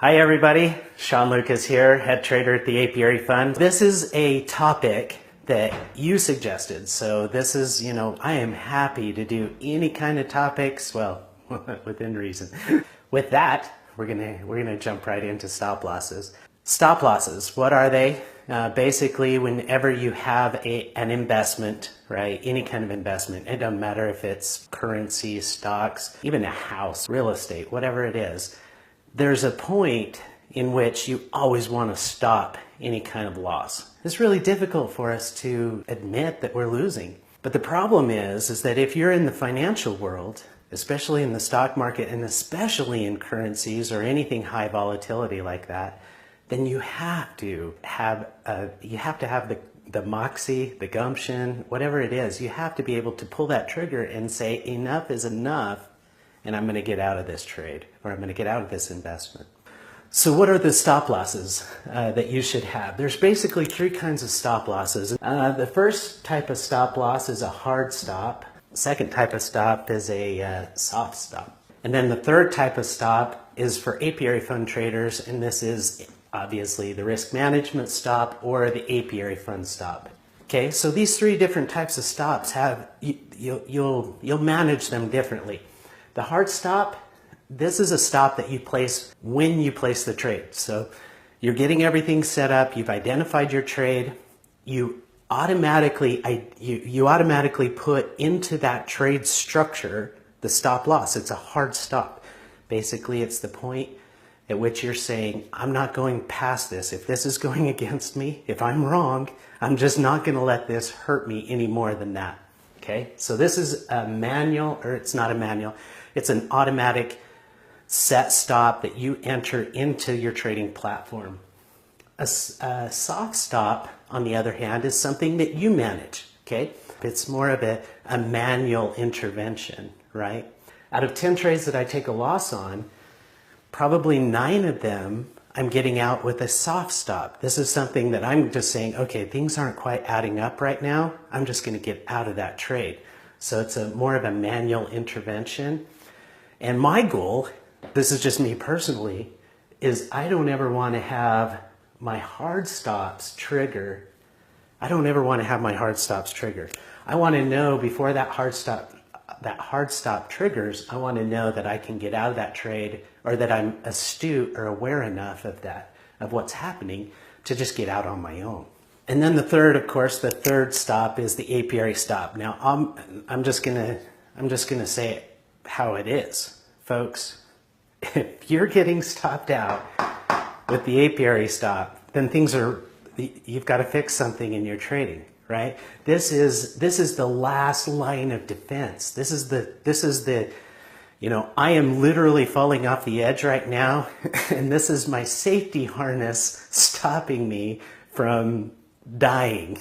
Hi everybody, Shawn Lucas here, head trader at the Apiary Fund. This is a topic that you suggested, so this is, I am happy to do any kind of topics, well, within reason. With that, we're gonna jump right into stop losses. Stop losses, what are they? Basically, whenever you have an investment, right, any kind of investment, it doesn't matter if it's currency, stocks, even a house, real estate, whatever it is, there's a point in which you always want to stop any kind of loss. It's really difficult for us to admit that we're losing. But the problem is that if you're in the financial world, especially in the stock market and especially in currencies or anything high volatility like that, then you have to have the moxie, the gumption, whatever it is. You have to be able to pull that trigger and say enough is enough, and I'm going to get out of this trade, or I'm going to get out of this investment. So what are the stop losses that you should have? There's basically three kinds of stop losses. The first type of stop loss is a hard stop. The second type of stop is a soft stop. And then the third type of stop is for Apiary Fund traders, and this is obviously the risk management stop or the Apiary Fund stop. Okay, so these three different types of stops you'll manage them differently. The hard stop, this is a stop that you place when you place the trade. So you're getting everything set up, you've identified your trade, you automatically put into that trade structure the stop loss. It's a hard stop. Basically, it's the point at which you're saying, I'm not going past this. If this is going against me, if I'm wrong, I'm just not going to let this hurt me any more than that. Okay, so this is a manual, or it's not a manual, it's an automatic set stop that you enter into your trading platform. A soft stop, on the other hand, is something that you manage, okay? It's more of a manual intervention, right? Out of 10 trades that I take a loss on, probably 9 of them I'm getting out with a soft stop. This is something that I'm just saying, okay, things aren't quite adding up right now. I'm just going to get out of that trade. So it's more of a manual intervention. And my goal, this is just me personally, is I don't ever want to have my hard stops trigger. I don't ever want to have my hard stops trigger. I want to know before that hard stop triggers, I want to know that I can get out of that trade, or that I'm astute or aware enough of that, of what's happening, to just get out on my own. And then the third stop is the apiary stop. Now I'm just gonna say it how it is, folks. If you're getting stopped out with the apiary stop, then you've got to fix something in your trading, right? This is the last line of defense. This is the I am literally falling off the edge right now, and this is my safety harness stopping me from dying,